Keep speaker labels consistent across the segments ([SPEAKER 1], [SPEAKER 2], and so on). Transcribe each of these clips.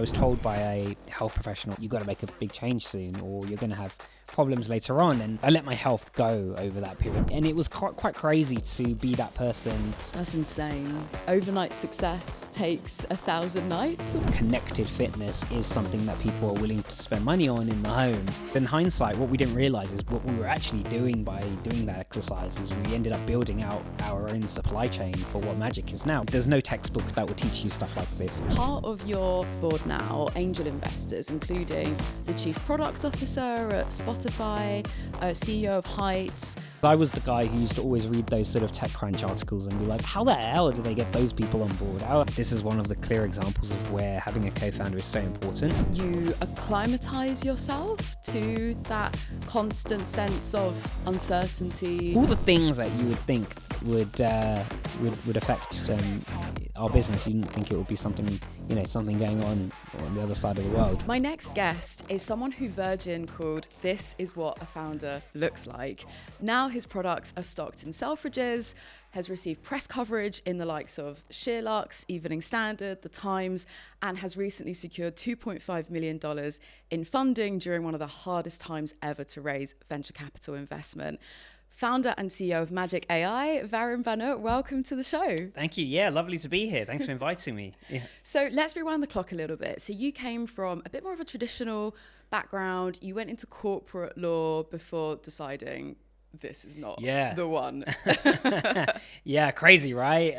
[SPEAKER 1] I was told by a health professional, you've got to make a big change soon or you're going to have problems later on. And I let my health go over that period. And it was quite crazy to be that person.
[SPEAKER 2] That's insane. Overnight success takes 1,000 nights.
[SPEAKER 1] Connected fitness is something that people are willing to spend money on in the home. In hindsight, what we didn't realize is what we were actually doing by doing that exercise is we ended up building out our own supply chain for what magic is now. There's no textbook that will teach you stuff like this.
[SPEAKER 2] Part of your board now, angel investors, including the Chief Product Officer at Spotify, CEO of Heights.
[SPEAKER 1] I was the guy who used to always read those sort of TechCrunch articles and be like, how the hell did they get those people on board? This is one of the clear examples of where having a co-founder is so important.
[SPEAKER 2] You acclimatize yourself to that constant sense of uncertainty.
[SPEAKER 1] All the things that you would think would affect our business, you didn't think it would be something going on the other side of the world.
[SPEAKER 2] My next guest is someone who Virgin called "This is what a founder looks like." Now his products are stocked in Selfridges, has received press coverage in the likes of SheerLuxe, Evening Standard, The Times, and has recently secured $2.5 million in funding during one of the hardest times ever to raise venture capital investment. Founder and CEO of Magic AI, Varun Bhanot, welcome to the show.
[SPEAKER 1] Thank you. Yeah, lovely to be here. Thanks for inviting me. Yeah.
[SPEAKER 2] So let's rewind the clock a little bit. So you came from a bit more of a traditional background. You went into corporate law before deciding this is not the one.
[SPEAKER 1] Yeah, crazy, right?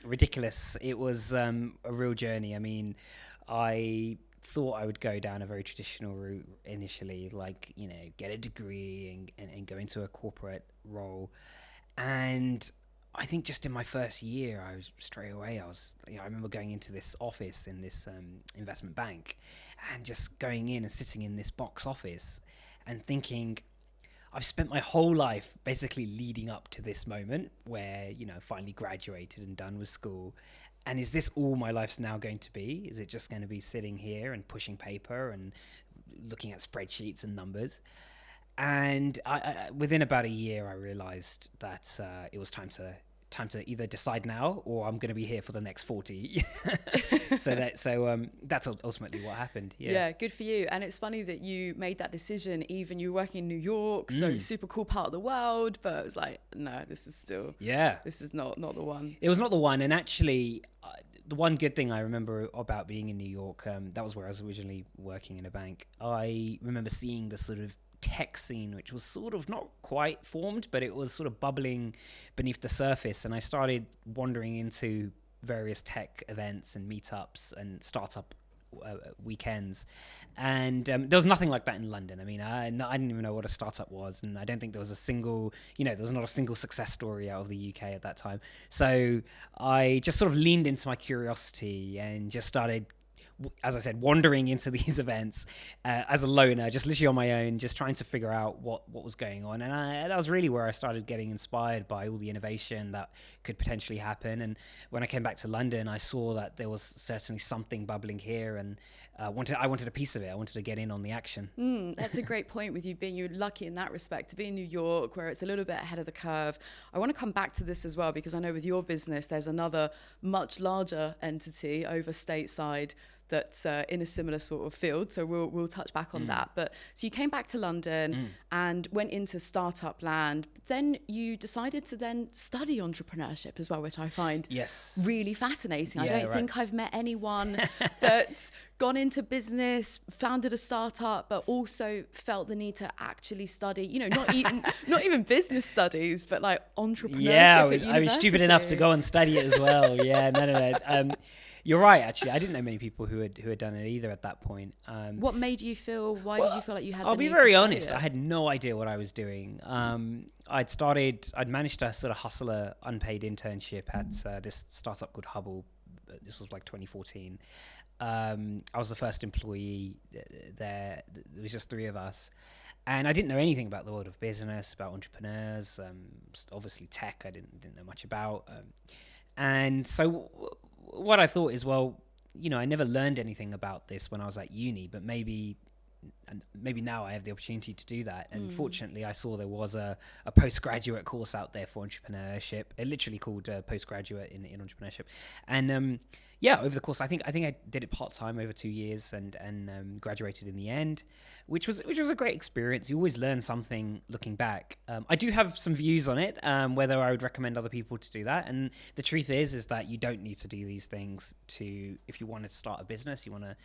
[SPEAKER 1] Ridiculous. It was a real journey. I mean, I thought I would go down a very traditional route initially, like, get a degree and go into a corporate role. And I think just in my first year, I remember going into this office in this investment bank and just going in and sitting in this box office and thinking, I've spent my whole life basically leading up to this moment where, finally graduated and done with school. And is this all my life's now going to be? Is it just going to be sitting here and pushing paper and looking at spreadsheets and numbers? And within about a year, I realized that it was time to either decide now or I'm going to be here for the next 40. So that's ultimately what happened.
[SPEAKER 2] Yeah, good for you. And it's funny that you made that decision. Even you were working in New York, so super cool part of the world, but it was like, no, this is not the one.
[SPEAKER 1] It was not the one. And actually, the one good thing I remember about being in New York, that was where I was originally working in a bank. I remember seeing the sort of tech scene, which was sort of not quite formed, but it was sort of bubbling beneath the surface. And I started wandering into various tech events and meetups and startup weekends. And there was nothing like that in London. I mean, I didn't even know what a startup was. And I don't think there was there was not a single success story out of the UK at that time. So I just sort of leaned into my curiosity and just started, as I said, wandering into these events as a loner, just literally on my own, just trying to figure out what was going on. And that was really where I started getting inspired by all the innovation that could potentially happen. And when I came back to London, I saw that there was certainly something bubbling here, and I wanted a piece of it. I wanted to get in on the action.
[SPEAKER 2] That's a great point with you're lucky in that respect to be in New York, where it's a little bit ahead of the curve. I want to come back to this as well, because I know with your business, there's another much larger entity over stateside that's in a similar sort of field. So we'll touch back on that. But so you came back to London and went into startup land. But then you decided to then study entrepreneurship as well, which I find really fascinating.
[SPEAKER 1] Yeah,
[SPEAKER 2] I don't think I've met anyone that's gone into business, founded a startup, but also felt the need to actually study, not even business studies, but like entrepreneurship at university.
[SPEAKER 1] I was stupid enough to go and study it as well. No. You're right, actually. I didn't know many people who had done it either at that point.
[SPEAKER 2] Why did you feel like you had
[SPEAKER 1] I'll
[SPEAKER 2] the need
[SPEAKER 1] be very
[SPEAKER 2] to
[SPEAKER 1] honest,
[SPEAKER 2] study it?
[SPEAKER 1] I had no idea what I was doing. I'd managed to sort of hustle an unpaid internship at this startup called Hubble. This was like 2014. I was the first employee there. There was just 3 of us. And I didn't know anything about the world of business, about entrepreneurs, obviously tech I didn't know much about. And so what I thought is, I never learned anything about this when I was at uni, but maybe now I have the opportunity to do that. And fortunately, I saw there was a postgraduate course out there for entrepreneurship. It literally called postgraduate in entrepreneurship. And yeah, over the course, I think I did it part-time over 2 years and graduated in the end, which was a great experience. You always learn something looking back. I do have some views on it, whether I would recommend other people to do that. And the truth is that you don't need to do these things if you want to start a business, you want to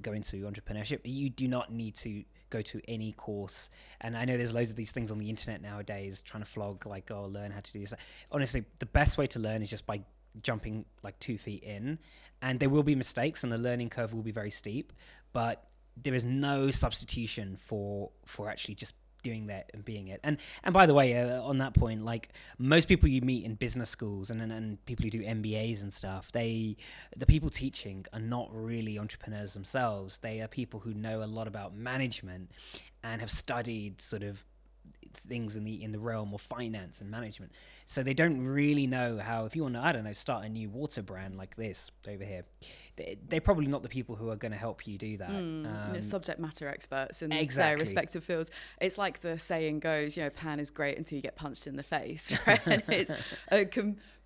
[SPEAKER 1] go into entrepreneurship. You do not need to go to any course. And I know there's loads of these things on the internet nowadays trying to flog, like, oh, learn how to do this. Honestly, the best way to learn is just by jumping like 2 feet in, and there will be mistakes and the learning curve will be very steep, but there is no substitution for actually just doing that and being it. And by the way, on that point, like most people you meet in business schools and people who do MBAs and stuff, the people teaching are not really entrepreneurs themselves. They are people who know a lot about management and have studied sort of things in the realm of finance and management. So they don't really know how, if you want to, I don't know, start a new water brand like this over here, they're probably not the people who are going to help you do that.
[SPEAKER 2] The subject matter experts in
[SPEAKER 1] Exactly.
[SPEAKER 2] their respective fields. It's like the saying goes, plan is great until you get punched in the face, right? And it's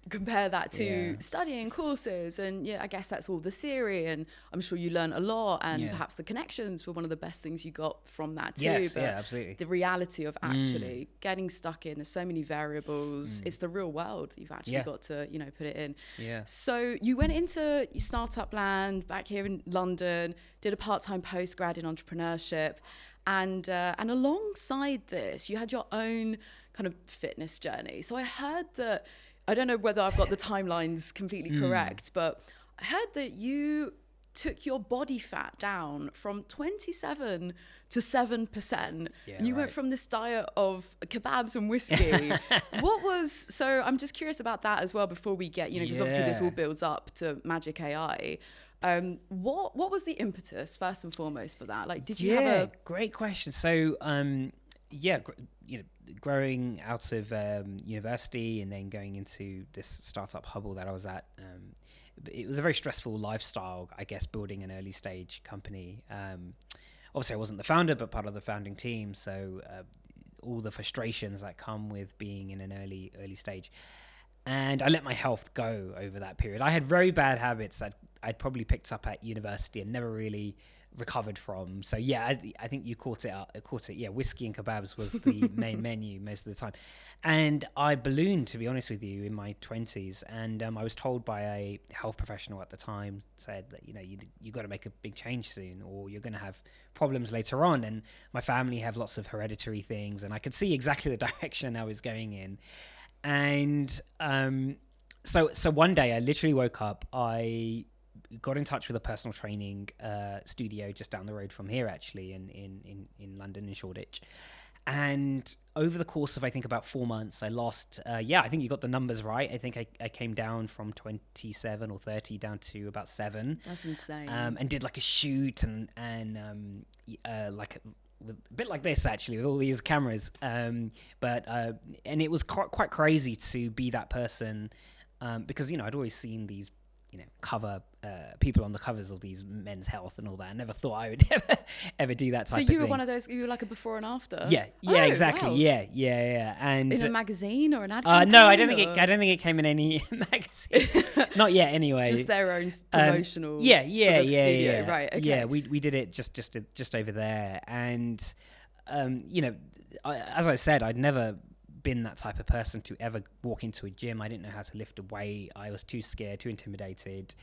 [SPEAKER 2] compare that to studying courses, and I guess that's all the theory, and I'm sure you learn a lot, and perhaps the connections were one of the best things you got from that too.
[SPEAKER 1] Yes,
[SPEAKER 2] but
[SPEAKER 1] absolutely.
[SPEAKER 2] The reality of actually getting stuck in, there's so many variables. It's the real world. You've actually got to put it in. So you went into startup land back here in London, did a part-time postgrad in entrepreneurship, and alongside this you had your own kind of fitness journey. So I heard that, I don't know whether I've got the timelines completely correct, but I heard that you took your body fat down from 27 to 7%. And you went from this diet of kebabs and whiskey. So I'm just curious about that as well before we get, because obviously this all builds up to Magic AI. What was the impetus first and foremost for that? Like, did you have a
[SPEAKER 1] great question? So, growing out of university and then going into this startup Hubble that I was at, it was a very stressful lifestyle, I guess, building an early stage company. Obviously, I wasn't the founder, but part of the founding team. So all the frustrations that come with being in an early stage. And I let my health go over that period. I had very bad habits that I'd probably picked up at university and never really recovered from. So I think you caught it. Yeah, whiskey and kebabs was the main menu most of the time. And I ballooned, to be honest with you, in my 20s. And I was told by a health professional at the time, said that, you got to make a big change soon or you're going to have problems later on. And my family have lots of hereditary things. And I could see exactly the direction I was going in. And so one day I literally woke up, I got in touch with a personal training studio just down the road from here, actually, in London, in Shoreditch. And over the course of, I think, about 4 months, I lost, I think you got the numbers right. I think I came down from 27 or 30 down to about 7.
[SPEAKER 2] That's insane.
[SPEAKER 1] And did like a shoot and like a bit like this, actually, with all these cameras. And it was quite crazy to be that person because, I'd always seen these, cover people on the covers of these Men's Health and all that. I never thought I would ever do that type of thing.
[SPEAKER 2] So you were one of those, you were like a before and after?
[SPEAKER 1] Yeah, exactly. Wow. Yeah. And
[SPEAKER 2] in a magazine or an ad campaign?
[SPEAKER 1] No, I don't think it came in any magazine. Not yet, anyway.
[SPEAKER 2] Just their own promotional
[SPEAKER 1] studio.
[SPEAKER 2] Right, okay.
[SPEAKER 1] Yeah, we did it just over there. And, as I said, I'd never been that type of person to ever walk into a gym. I didn't know how to lift a weight. I was too scared, too intimidated.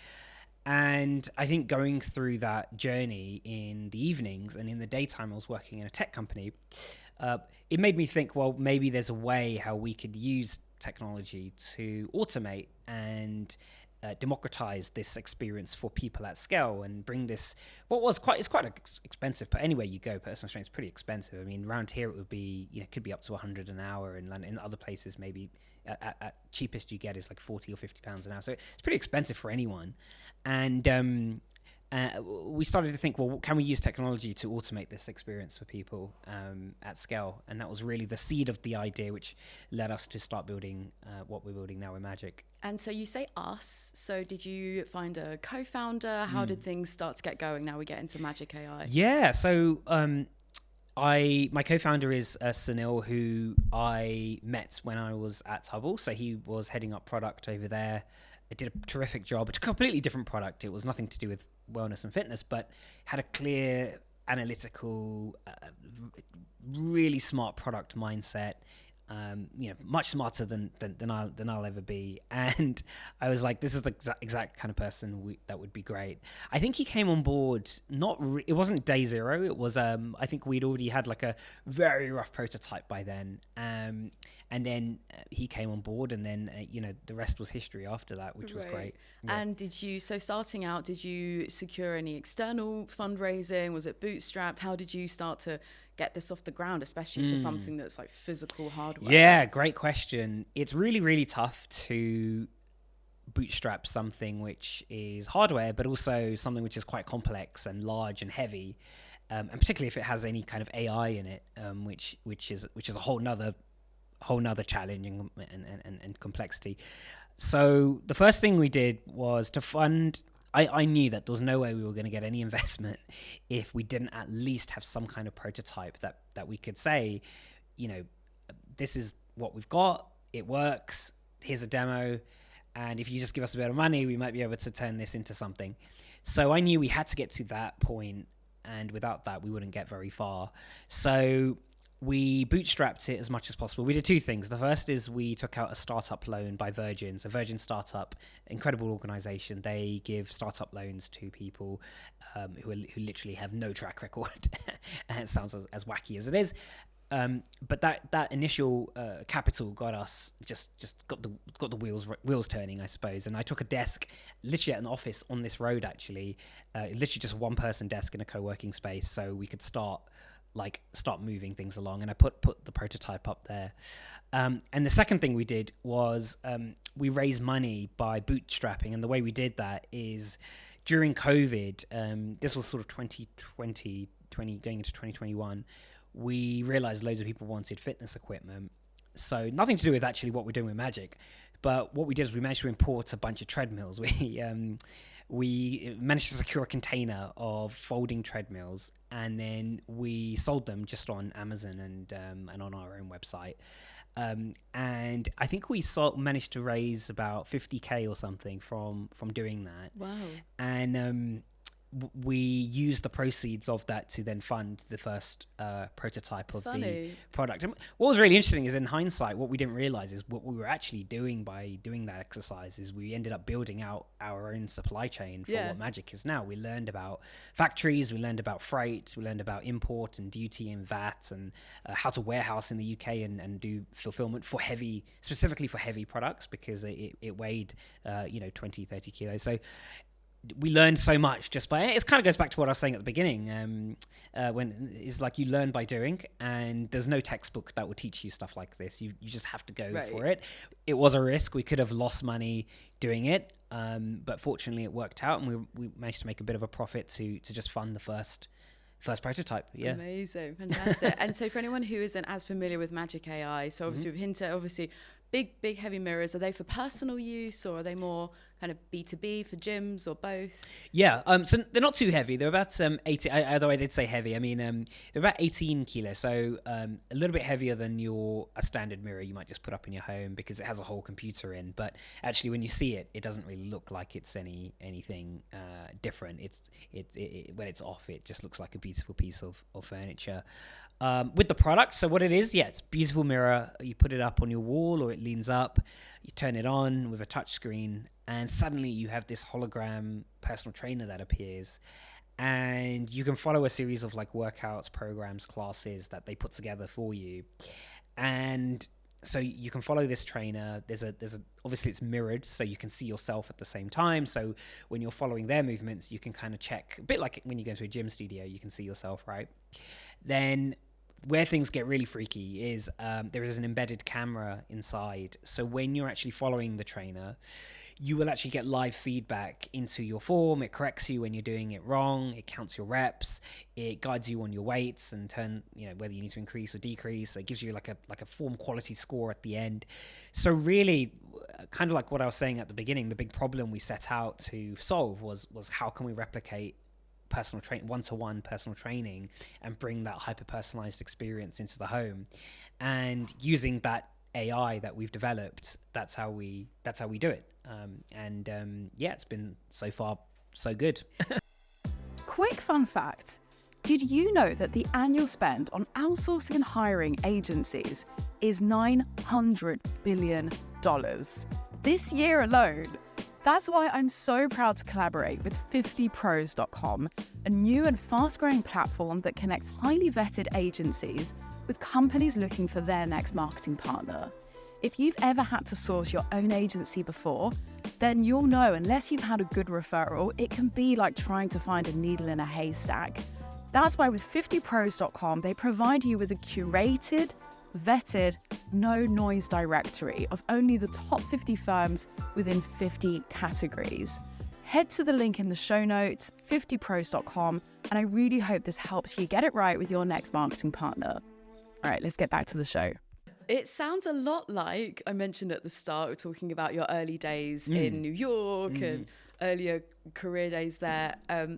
[SPEAKER 1] And I think going through that journey in the evenings and in the daytime, I was working in a tech company. It made me think, well, maybe there's a way how we could use technology to automate and democratize this experience for people at scale and bring this, it's quite expensive, but anywhere you go, personal training is pretty expensive. I mean, around here it would be, could be up to 100 an hour, and in other places maybe at cheapest you get is like 40 or 50 pounds an hour. So it's pretty expensive for anyone. And we started to think, well, can we use technology to automate this experience for people at scale? And that was really the seed of the idea, which led us to start building what we're building now in Magic.
[SPEAKER 2] And so you say us, so did you find a co-founder? How did things start to get going? Now we get into Magic AI.
[SPEAKER 1] Yeah, so my co-founder is Sunil, who I met when I was at Hubble. So he was heading up product over there I did a terrific job. It's a completely different product. It was nothing to do with wellness and fitness, but had a clear, analytical, really smart product mindset. Much smarter than I'll ever be. And I was like, this is the exact kind of person that would be great. I think he came on board, it wasn't day zero. It was, I think we'd already had like a very rough prototype by then. And then he came on board, and then, the rest was history after that, which was great. Yeah.
[SPEAKER 2] And starting out, did you secure any external fundraising? Was it bootstrapped? How did you start to get this off the ground, especially for something that's like physical hardware?
[SPEAKER 1] Yeah, great question. It's really, really tough to bootstrap something which is hardware, but also something which is quite complex and large and heavy, and particularly if it has any kind of AI in it, which is a whole nother challenge and complexity. So the first thing we did was to fund. I knew that there was no way we were going to get any investment if we didn't at least have some kind of prototype that we could say, this is what we've got. It works. Here's a demo. And if you just give us a bit of money, we might be able to turn this into something. So I knew we had to get to that point, and without that, we wouldn't get very far. So we bootstrapped it as much as possible. We did two things. The first is we took out a startup loan by Virgin. So Virgin Startup, incredible organization. They give startup loans to people who literally have no track record. And it sounds as wacky as it is. But that initial capital got us just got the wheels turning, I suppose. And I took a desk literally at an office on this road, actually, literally just a one person desk in a co-working space, so we could start moving things along. And I put the prototype up there. And the second thing we did was we raised money by bootstrapping. And the way we did that is during COVID, this was sort of 2020 going into 2021, we realized loads of people wanted fitness equipment. So nothing to do with actually what we're doing with Magic, but what we did is we managed to import a bunch of treadmills. We managed to secure a container of folding treadmills, and then we sold them just on Amazon and on our own website. And I think we managed to raise about 50K or something from doing that.
[SPEAKER 2] Wow.
[SPEAKER 1] And we used the proceeds of that to then fund the first prototype of the product. And what was really interesting is, in hindsight, what we didn't realize is what we were actually doing by doing that exercise is we ended up building out our own supply chain for what Magic is now. We learned about factories, we learned about freight, we learned about import and duty and VAT, and how to warehouse in the UK and do fulfillment for specifically for heavy products, because it weighed 20, 30 kilos. So we learned so much just by it. Kind of goes back to what I was saying at the beginning, when it's like you learn by doing, and there's no textbook that will teach you stuff like this. You just have to go for it. It was a risk. We could have lost money doing it, but fortunately it worked out, and we managed to make a bit of a profit to just fund the first prototype. Yeah.
[SPEAKER 2] Amazing. Fantastic. And so for anyone who isn't as familiar with Magic AI, so obviously we've hinted, obviously big heavy mirrors, are they for personal use, or are they more kind of B2B for gyms, or both?
[SPEAKER 1] Yeah, so they're not too heavy. They're about 80, although I did say heavy. I mean, they're about 18 kilos, so a little bit heavier than a standard mirror you might just put up in your home, because it has a whole computer in. But actually, when you see it, it doesn't really look like it's anything different. When it's off, it just looks like a beautiful piece of furniture. With the product, so what it is, it's a beautiful mirror. You put it up on your wall, or it leans up. You turn it on with a touch screen, and suddenly you have this hologram personal trainer that appears, and you can follow a series of workouts, programs, classes that they put together for you. And so you can follow this trainer. There's a obviously it's mirrored, so you can see yourself at the same time. So when you're following their movements, you can kind of check, a bit like when you go into a gym studio, you can see yourself, right? Then where things get really freaky is there is an embedded camera inside. So when you're actually following the trainer, you will actually get live feedback into your form. It corrects you when you're doing it wrong. It counts your reps. It guides you on your weights and whether you need to increase or decrease. It gives you like a form quality score at the end. So really, kind of like what I was saying at the beginning, the big problem we set out to solve was how can we replicate one-to-one personal training and bring that hyper-personalized experience into the home. And using that AI that we've developed, that's how we do it. It's been so far so good.
[SPEAKER 3] Quick fun fact. Did you know that the annual spend on outsourcing and hiring agencies is $900 billion this year alone? That's why I'm so proud to collaborate with 50pros.com, a new and fast-growing platform that connects highly vetted agencies with companies looking for their next marketing partner. If you've ever had to source your own agency before, then you'll know unless you've had a good referral, it can be like trying to find a needle in a haystack. That's why with 50pros.com, they provide you with a curated, vetted, no-noise directory of only the top 50 firms within 50 categories. Head to the link in the show notes, 50pros.com, and I really hope this helps you get it right with your next marketing partner. All right, let's get back to the show.
[SPEAKER 2] It sounds a lot like I mentioned at the start, we're talking about your early days in New York and earlier career days there.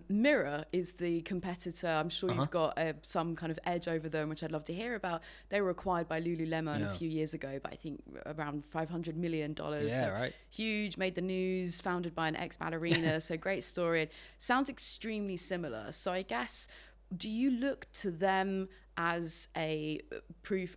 [SPEAKER 2] Mirror is the competitor. I'm sure you've got some kind of edge over them, which I'd love to hear about. They were acquired by Lululemon a few years ago, but I think around $500 million.
[SPEAKER 1] Yeah,
[SPEAKER 2] so
[SPEAKER 1] right.
[SPEAKER 2] Huge, made the news, founded by an ex-ballerina. So great story. It sounds extremely similar. So I guess, do you look to them as a proof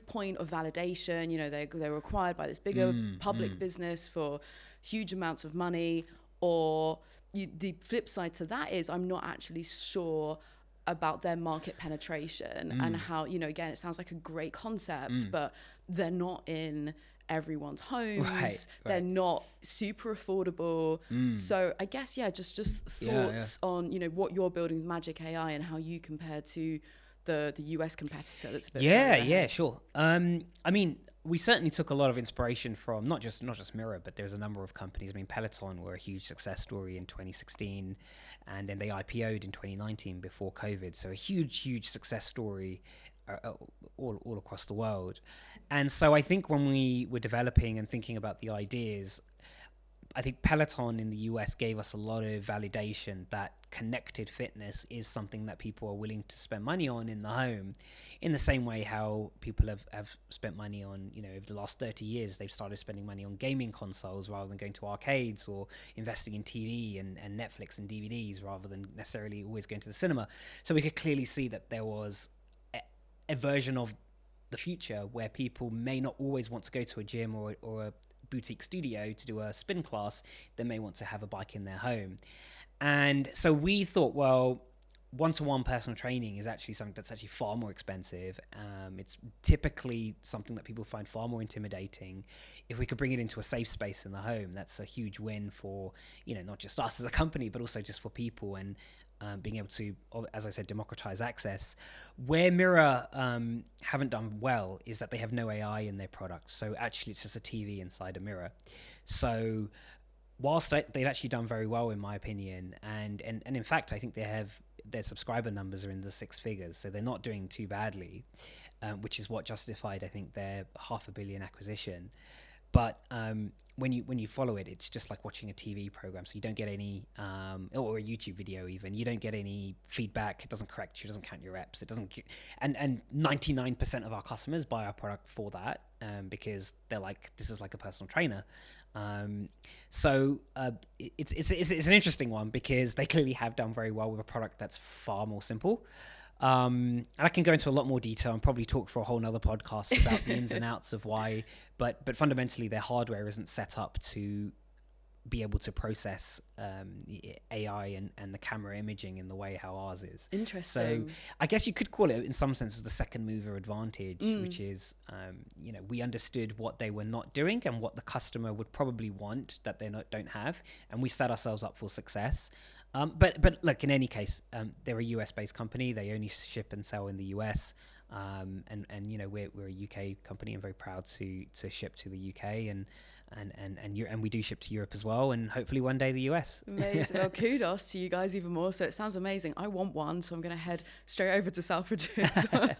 [SPEAKER 2] point of validation? You know, they were acquired by this bigger public business for huge amounts of money, or the flip side to that is I'm not actually sure about their market penetration and how, you know, again, it sounds like a great concept, but they're not in everyone's homes. Right. They're not super affordable. So I guess, just thoughts on, you know, what you're building with Magic AI and how you compare to the US competitor that's a bit further ahead.
[SPEAKER 1] Sure. I mean, we certainly took a lot of inspiration from not just Mirror, but there's a number of companies. I mean, Peloton were a huge success story in 2016, and then they IPO'd in 2019 before COVID. So a huge success story all across the world. And so I think when we were developing and thinking about the ideas, I think Peloton in the US gave us a lot of validation that connected fitness is something that people are willing to spend money on in the home, in the same way how people have spent money on, you know, over the last 30 years, they've started spending money on gaming consoles rather than going to arcades, or investing in TV and Netflix and DVDs rather than necessarily always going to the cinema. So we could clearly see that there was a version of the future where people may not always want to go to a gym or a boutique studio to do a spin class. They may want to have a bike in their home. And so we thought, well, one-to-one personal training is actually something that's actually far more expensive. It's typically something that people find far more intimidating. If we could bring it into a safe space in the home, that's a huge win for, you know, not just us as a company, but also just for people, and being able to, as I said, democratize access. Where Mirror haven't done well is that they have no AI in their product. So actually it's just a TV inside a mirror. So whilst they've actually done very well, in my opinion, and in fact, I think their subscriber numbers are in the six figures, so they're not doing too badly, which is what justified, I think, their $500 million acquisition. But when you follow it, it's just like watching a TV program. So you don't get any, or a YouTube video even. You don't get any feedback. It doesn't correct you. It doesn't count your reps. It doesn't. And 99% of our customers buy our product for that, because they're like, this is like a personal trainer. So it's an interesting one, because they clearly have done very well with a product that's far more simple. And I can go into a lot more detail and probably talk for a whole nother podcast about the ins and outs of why, but fundamentally their hardware isn't set up to be able to process AI and the camera imaging in the way how ours is.
[SPEAKER 2] Interesting.
[SPEAKER 1] So I guess you could call it in some sense the second mover advantage, which is, you know, we understood what they were not doing and what the customer would probably want that they don't have, and we set ourselves up for success. But look, in any case, they're a US-based company. They only ship and sell in the US, and you know, we're a UK company and very proud to ship to the UK, and we do ship to Europe as well, and hopefully one day the US.
[SPEAKER 2] Amazing. Well, kudos to you guys even more. So it sounds amazing. I want one, so I'm going to head straight over to Selfridges.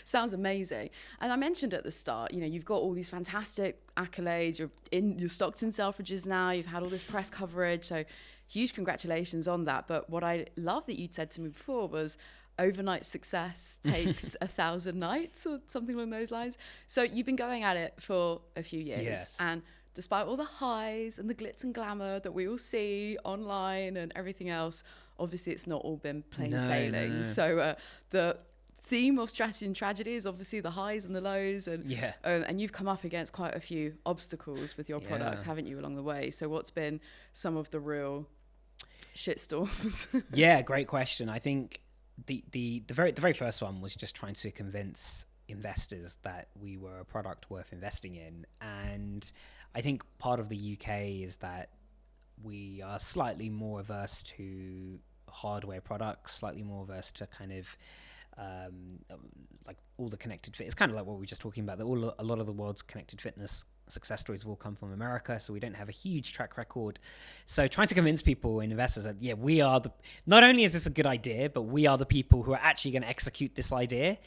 [SPEAKER 2] Sounds amazing. And I mentioned at the start, you know, you've got all these fantastic accolades. You're stocked in Selfridges now. You've had all this press coverage. So huge congratulations on that. But what I love that you'd said to me before was, overnight success takes 1,000 nights or something along those lines. So you've been going at it for a few years.
[SPEAKER 1] Yes.
[SPEAKER 2] And despite all the highs and the glitz and glamour that we all see online and everything else, obviously it's not all been plain sailing. No. So the theme of strategy and tragedy is obviously the highs and the lows, and you've come up against quite a few obstacles with your products, haven't you, along the way? So what's been some of the real shitstorms?
[SPEAKER 1] Yeah, great question. I think the very first one was just trying to convince investors that we were a product worth investing in. And I think part of the UK is that we are slightly more averse to hardware products, slightly more averse to kind of like all the connected fit. It's kind of like what we were just talking about, that a lot of the world's connected fitness success stories have all come from America, so we don't have a huge track record. So trying to convince people and investors that, yeah, we are not only is this a good idea, but we are the people who are actually going to execute this idea,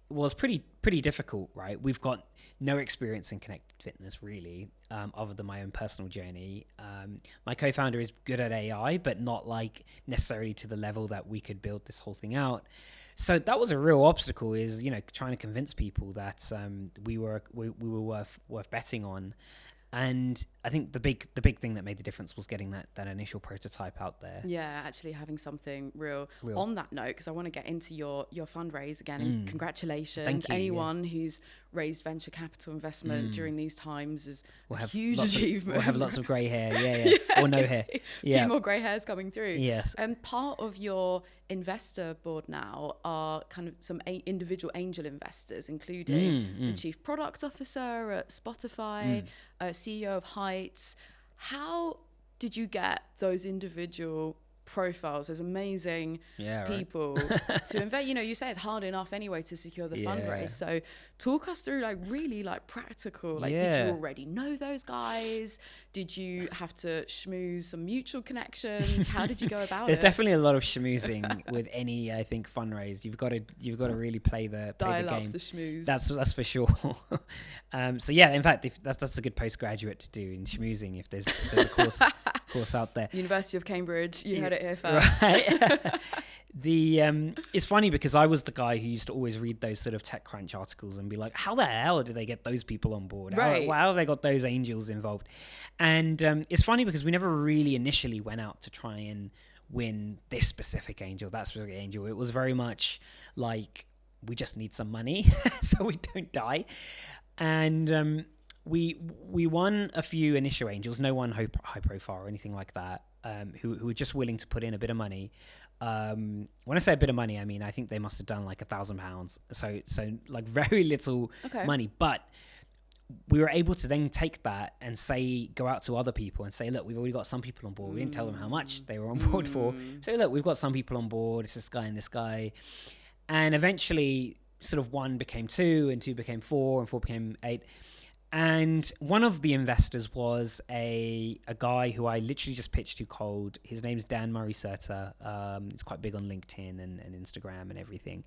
[SPEAKER 1] was pretty difficult, right? We've got no experience in connected fitness, really, other than my own personal journey. My co-founder is good at AI, but not like necessarily to the level that we could build this whole thing out. So that was a real obstacle, is, trying to convince people that we were worth betting on. And I think the big thing that made the difference was getting that initial prototype out there.
[SPEAKER 2] Yeah, actually having something real. On that note, because I want to get into your fundraise again, and congratulations.
[SPEAKER 1] Thank you.
[SPEAKER 2] Anyone who's raised venture capital investment during these times is a huge achievement.
[SPEAKER 1] We'll have lots of grey hair, or no hair.
[SPEAKER 2] A few more grey hairs coming through.
[SPEAKER 1] Yes.
[SPEAKER 2] And part of your investor board now are kind of some individual angel investors, including the chief product officer at Spotify, CEO of Heights. How did you get those individual profiles, those amazing people to invest? You say it's hard enough anyway to secure the fundraise. So talk us through really practical, did you already know those guys? Did you have to schmooze some mutual connections? How did you go about
[SPEAKER 1] There's
[SPEAKER 2] it?
[SPEAKER 1] definitely a lot of schmoozing with any, I think, fundraise. You've got to really play the
[SPEAKER 2] Dial
[SPEAKER 1] game.
[SPEAKER 2] up the schmooze.
[SPEAKER 1] That's for sure. So yeah, in fact, that's a good postgraduate to do in schmoozing, if there's a course out there.
[SPEAKER 2] University of Cambridge, you heard it here first.
[SPEAKER 1] Right. It's funny because I was the guy who used to always read those sort of TechCrunch articles and be like, how the hell did they get those people on board?
[SPEAKER 2] Right.
[SPEAKER 1] How have they got those angels involved? And it's funny because we never really initially went out to try and win this specific angel, that specific angel. It was very much like, we just need some money so we don't die. And we won a few initial angels, no one high profile or anything like that, who were just willing to put in a bit of money. When I say a bit of money, I mean, I think they must have done like £1,000. So like very little money, but we were able to then take that and go out to other people and say, look, we've already got some people on board. We didn't tell them how much they were on board for. So look, we've got some people on board. It's this guy and this guy. And eventually sort of 1 became 2 and 2 became 4 and 4 became 8. And one of the investors was a guy who I literally just pitched to cold. His name's Dan Murray-Serter. He's quite big on LinkedIn and Instagram and everything.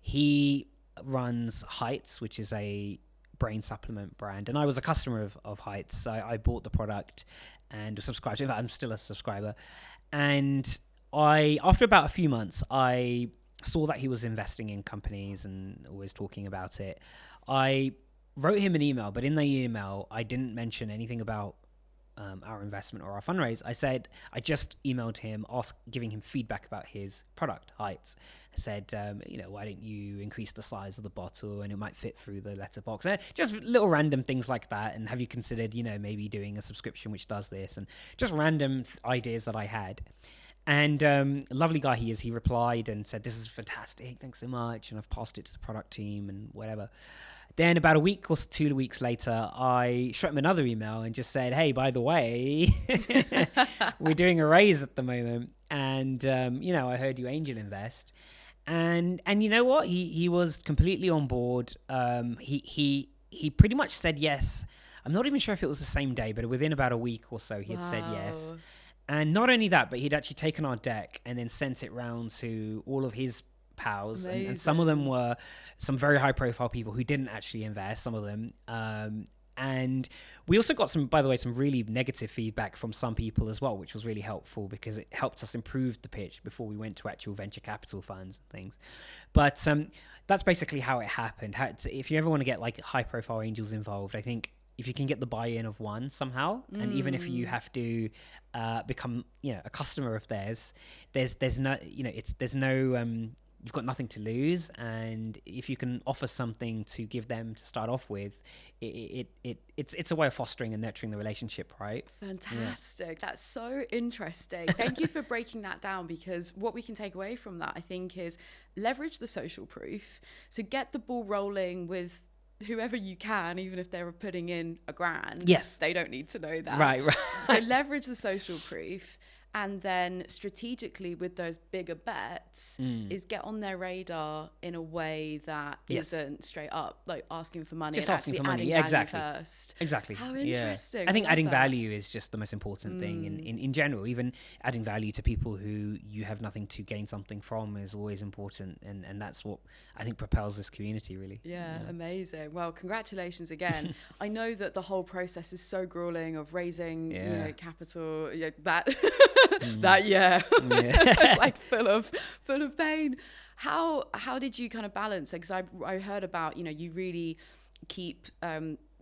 [SPEAKER 1] He runs Heights, which is a brain supplement brand. And I was a customer of Heights. So I bought the product and subscribed to it. In fact, I'm still a subscriber. And after about a few months, I saw that he was investing in companies and always talking about it. I wrote him an email, but in the email, I didn't mention anything about our investment or our fundraise. I just emailed him, giving him feedback about his product, Heights. I said, why don't you increase the size of the bottle and it might fit through the letterbox? Just little random things like that. And have you considered, maybe doing a subscription which does this? And just random ideas that I had. And lovely guy he is, he replied and said, this is fantastic, thanks so much. And I've passed it to the product team and whatever. Then about a week or 2 weeks later, I shot him another email and just said, hey, by the way, we're doing a raise at the moment. And, I heard you angel invest. And you know what? He was completely on board. He pretty much said yes. I'm not even sure if it was the same day, but within about a week or so, he had said yes. And not only that, but he'd actually taken our deck and then sent it round to all of his pals, and some of them were some very high profile people who didn't actually invest, some of them, And we also got some, by the way, some really negative feedback from some people as well, which was really helpful because it helped us improve the pitch before we went to actual venture capital funds and things. But that's basically how it happened. If you ever want to get like high profile angels involved, I think if you can get the buy-in of one somehow, and even if you have to become, a customer of theirs, there's no, you've got nothing to lose. And if you can offer something to give them to start off with, it's a way of fostering and nurturing the relationship, right?
[SPEAKER 2] Fantastic. Yeah. That's so interesting. Thank you for breaking that down, because what we can take away from that, I think, is leverage the social proof. So get the ball rolling with whoever you can, even if they were putting in $1,000.
[SPEAKER 1] Yes.
[SPEAKER 2] They don't need to know that.
[SPEAKER 1] Right.
[SPEAKER 2] So leverage the social proof. And then strategically with those bigger bets is get on their radar in a way that isn't straight up like asking for money.
[SPEAKER 1] Just
[SPEAKER 2] and
[SPEAKER 1] asking
[SPEAKER 2] actually
[SPEAKER 1] for money.
[SPEAKER 2] Adding
[SPEAKER 1] Exactly.
[SPEAKER 2] value first.
[SPEAKER 1] Exactly.
[SPEAKER 2] How interesting.
[SPEAKER 1] I think adding
[SPEAKER 2] that.
[SPEAKER 1] value is just the most important thing in general. Even adding value to people who you have nothing to gain something from is always important. And that's what I think propels this community, really.
[SPEAKER 2] Yeah, amazing. Well, congratulations again. I know that the whole process is so grueling of raising capital, that it's like full of pain. How did you kind of balance it? Because I heard about, you really keep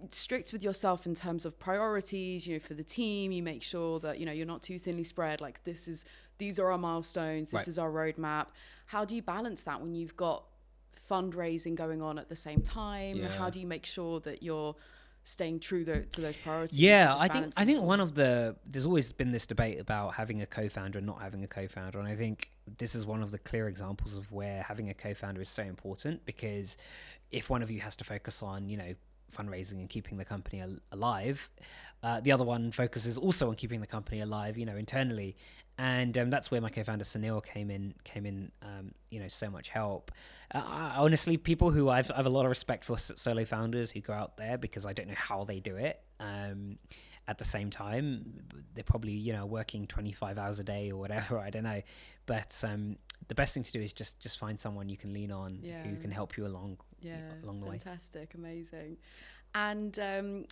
[SPEAKER 2] strict with yourself in terms of priorities, for the team. You make sure that, you're not too thinly spread. Like these are our milestones. This is our roadmap. How do you balance that when you've got fundraising going on at the same time? Yeah. How do you make sure that you're staying true to those priorities?
[SPEAKER 1] Yeah, I think there's always been this debate about having a co-founder and not having a co-founder, and I think this is one of the clear examples of where having a co-founder is so important, because if one of you has to focus on fundraising and keeping the company alive, the other one focuses also on keeping the company alive internally, and that's where my co-founder Sunil came in so much help. Honestly, people who I have a lot of respect for solo founders who go out there, because I don't know how they do it. At the same time, they're probably working 25 hours a day or whatever, I don't know, but the best thing to do is just find someone you can lean on who can help you along the way.
[SPEAKER 2] Fantastic, amazing. And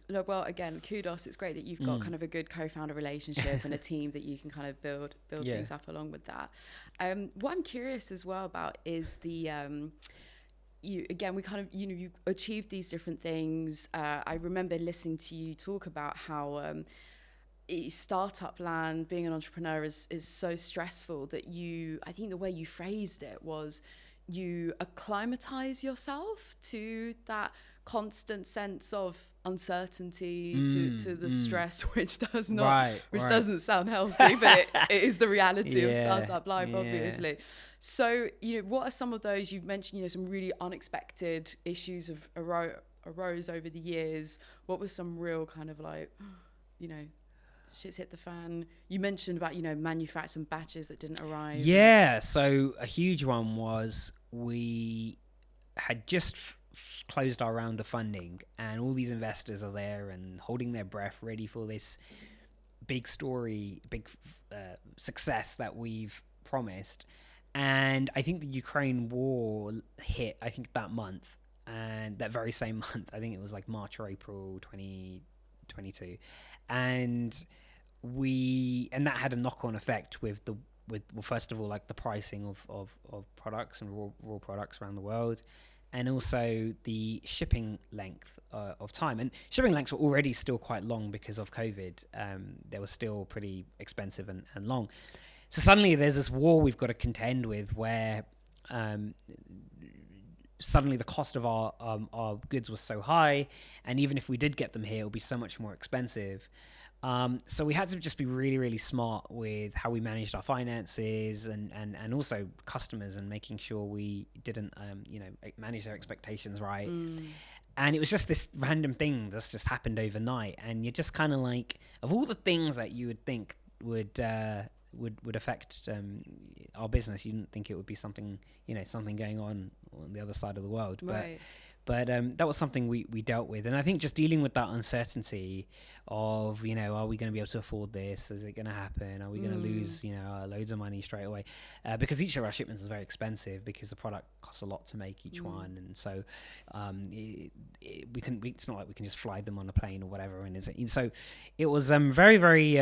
[SPEAKER 2] well, again, kudos. It's great that you've got kind of a good co-founder relationship and a team that you can kind of build things up along with that. What I'm curious as well about is the you kind of you achieved these different things. I remember listening to you talk about how startup land, being an entrepreneur is so stressful that I think the way you phrased it was you acclimatize yourself to that constant sense of uncertainty, to the stress, which doesn't sound healthy, but it is the reality of startup life, obviously. So, what are some of those? You've mentioned, some really unexpected issues arose over the years. What were some real kind of like, shit's hit the fan? You mentioned about, manufacturing batches that didn't arrive.
[SPEAKER 1] Yeah, so a huge one was we had just closed our round of funding, and all these investors are there and holding their breath, ready for this big success that we've promised. And I think the Ukraine war hit, I think that month, and that very same month, I think it was like March or April 2022. And that had a knock-on effect with first of all, like the pricing of products and raw products around the world, and also the shipping length of time. And shipping lengths were already still quite long because of COVID. They were still pretty expensive and long. So suddenly there's this war we've got to contend with, where suddenly the cost of our goods was so high, and even if we did get them here, it would be so much more expensive. So we had to just be really, really smart with how we managed our finances and also customers, and making sure we didn't, manage their expectations right. And it was just this random thing that's just happened overnight. And you're just kind of like, of all the things that you would think would affect our business, you didn't think it would be something, something going on the other side of the world.
[SPEAKER 2] Right.
[SPEAKER 1] But that was something we dealt with. And I think just dealing with that uncertainty of, are we going to be able to afford this? Is it going to happen? Are we going to lose, loads of money straight away? Because each of our shipments is very expensive because the product costs a lot to make each one. And so it's not like we can just fly them on a plane or whatever. And so it was very, very...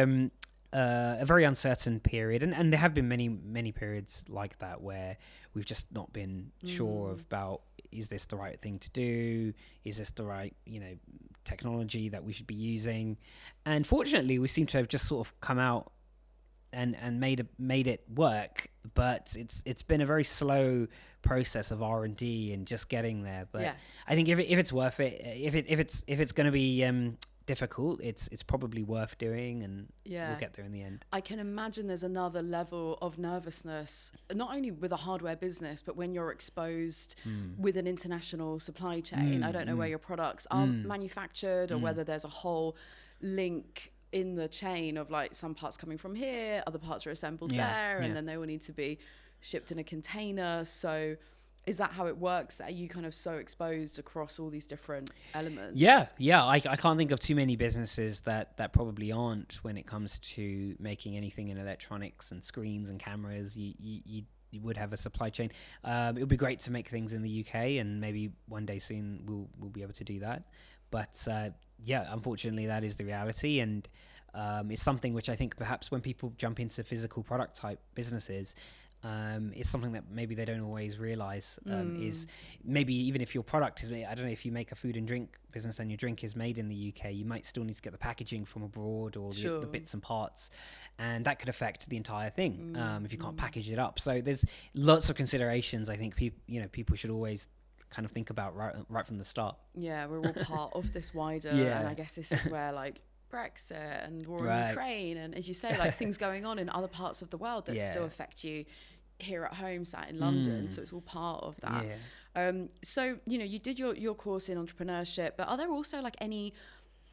[SPEAKER 1] a very uncertain period, and there have been many periods like that where we've just not been sure about, is this the right thing to do, is this the right technology that we should be using. And fortunately we seem to have just sort of come out and made it work, but it's been a very slow process of R&D and just getting there. But I think if it's worth it, if it's going to be difficult, it's probably worth doing, and we'll get there in the end.
[SPEAKER 2] I can imagine there's another level of nervousness, not only with a hardware business, but when you're exposed with an international supply chain. I don't know where your products are manufactured or whether there's a whole link in the chain of like some parts coming from here, other parts are assembled there, and then they will need to be shipped in a container. So is that how it works? That are you kind of so exposed across all these different elements? Yeah. I can't think of too many businesses that probably aren't when it comes to making anything in electronics and screens and cameras. You would have a supply chain. It would be great to make things in the UK, and maybe one day soon we'll be able to do that. But unfortunately, that is the reality, and it's something which I think perhaps when people jump into physical product type businesses, it's something that maybe they don't always realize is maybe even if your product is, I don't know, if you make a food and drink business and your drink is made in the UK, you might still need to get the packaging from abroad or the bits and parts, and that could affect the entire thing if you can't package it up. So there's lots of considerations I think people should always kind of think about right from the start. Yeah, we're all part of this wider, and I guess this is where like Brexit and war in Ukraine, and as you say, like things going on in other parts of the world that still affect you here at home, sat in London. So it's all part of that. So you did your course in entrepreneurship, but are there also like any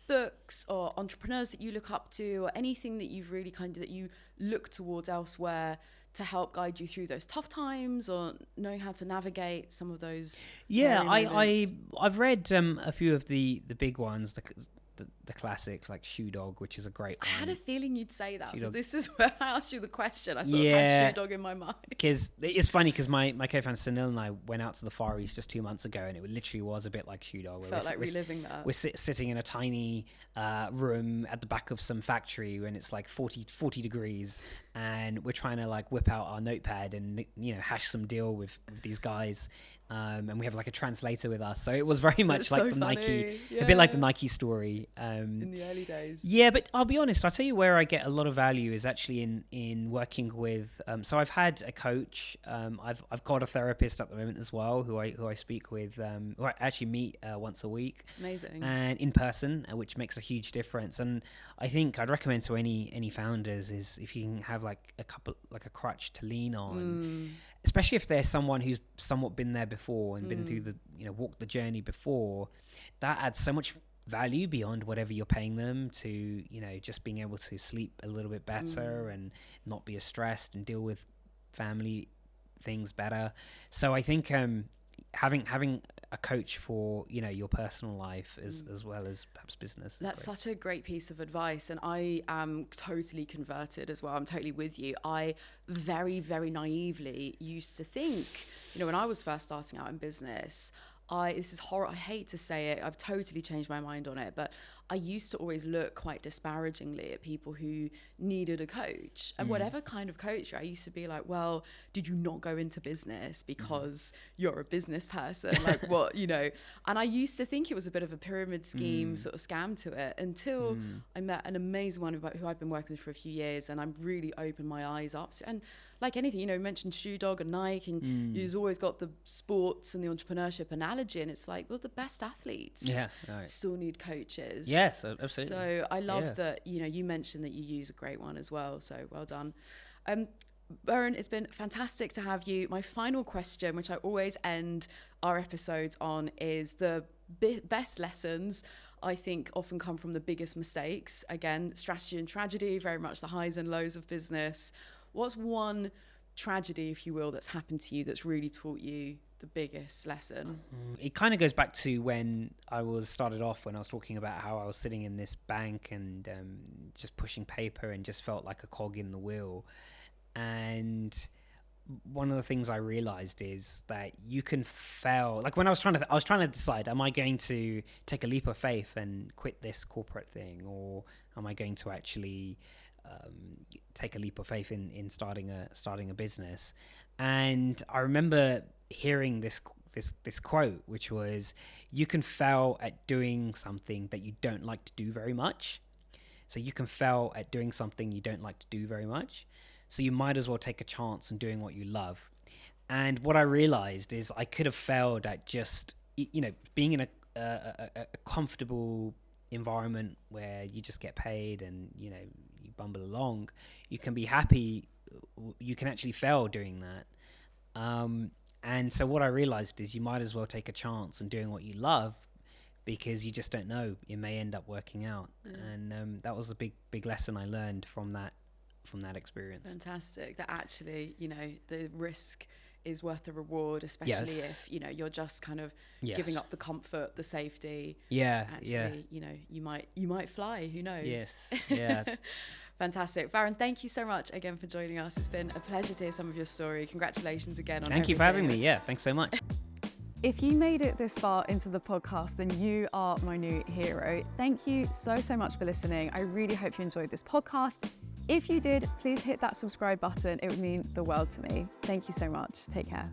[SPEAKER 2] books or entrepreneurs that you look up to, or anything that you've really that you look towards elsewhere to help guide you through those tough times, or knowing how to navigate some of those?
[SPEAKER 1] I've read a few of the big ones, the classics like Shoe Dog, which is a great one.
[SPEAKER 2] I had a feeling you'd say that, because this is where I asked you the question. I sort of had Shoe Dog in my mind.
[SPEAKER 1] Because it's funny, because my co-founder Sunil and I went out to the Far East just 2 months ago, and it literally was a bit like Shoe Dog.
[SPEAKER 2] Felt like reliving that.
[SPEAKER 1] We're sitting in a tiny room at the back of some factory when it's like 40 degrees, and we're trying to like whip out our notepad and hash some deal with these guys. And we have like a translator with us, so it was very much like the Nike, a bit like the Nike story
[SPEAKER 2] in the early days.
[SPEAKER 1] Yeah, but I'll be honest, I'll tell you where I get a lot of value is actually in working with. So I've had a coach. I've got a therapist at the moment as well, who I speak with, who I actually meet once a week.
[SPEAKER 2] Amazing.
[SPEAKER 1] And in person, which makes a huge difference. And I think I'd recommend to any founders is if you can have like a crutch to lean on. Especially if there's someone who's somewhat been there before and been through the, walked the journey before, that adds so much value beyond whatever you're paying them to, just being able to sleep a little bit better and not be as stressed and deal with family things better. So I think having a coach for your personal life as well as perhaps business.
[SPEAKER 2] That's such a great piece of advice, and I am totally converted as well. I'm totally with you. I very, very naively used to think, when I was first starting out in business, this is horror. I hate to say it. I've totally changed my mind on it, but I used to always look quite disparagingly at people who needed a coach, and whatever kind of coach. I used to be like, well, did you not go into business because you're a business person? Like what, and I used to think it was a bit of a pyramid scheme, sort of scam to it, until I met an amazing one who I've been working with for a few years, and I'm really opened my eyes up to, and like anything, you mentioned Shoe Dog and Nike, and you've always got the sports and the entrepreneurship analogy, and it's like, well, the best athletes still need coaches.
[SPEAKER 1] Yes, absolutely.
[SPEAKER 2] So I love that, you mentioned that you use a great one as well. So well done. Varun, it's been fantastic to have you. My final question, which I always end our episodes on, is the best lessons I think often come from the biggest mistakes. Again, strategy and tragedy, very much the highs and lows of business. What's one tragedy, if you will, that's happened to you that's really taught you the biggest lesson?
[SPEAKER 1] It kind of goes back to when I started off, when I was talking about how I was sitting in this bank and just pushing paper and just felt like a cog in the wheel. And one of the things I realized is that you can fail. Like when I was trying to decide, am I going to take a leap of faith and quit this corporate thing, or am I going to actually take a leap of faith in starting a business? And I remember hearing this quote, which was, you can fail at doing something that you don't like to do very much. So you can fail at doing something you don't like to do very much. So you might as well take a chance in doing what you love. And what I realized is I could have failed at just, being in a comfortable environment where you just get paid and, you bumble along. You can be happy. You can actually fail doing that. And so what I realized is you might as well take a chance in doing what you love, because you just don't know, it may end up working out. And that was a big lesson I learned from that experience.
[SPEAKER 2] Fantastic. That actually, the risk is worth the reward, especially if, you're just kind of giving up the comfort, the safety. Actually, you might fly, who knows?
[SPEAKER 1] Yes. Yeah.
[SPEAKER 2] Fantastic. Varun, thank you so much again for joining us. It's been a pleasure to hear some of your story. Congratulations again on
[SPEAKER 1] Thank you for having me. Yeah, thanks so much.
[SPEAKER 3] If you made it this far into the podcast, then you are my new hero. Thank you so much for listening. I really hope you enjoyed this podcast. If you did, please hit that subscribe button. It would mean the world to me. Thank you so much. Take care.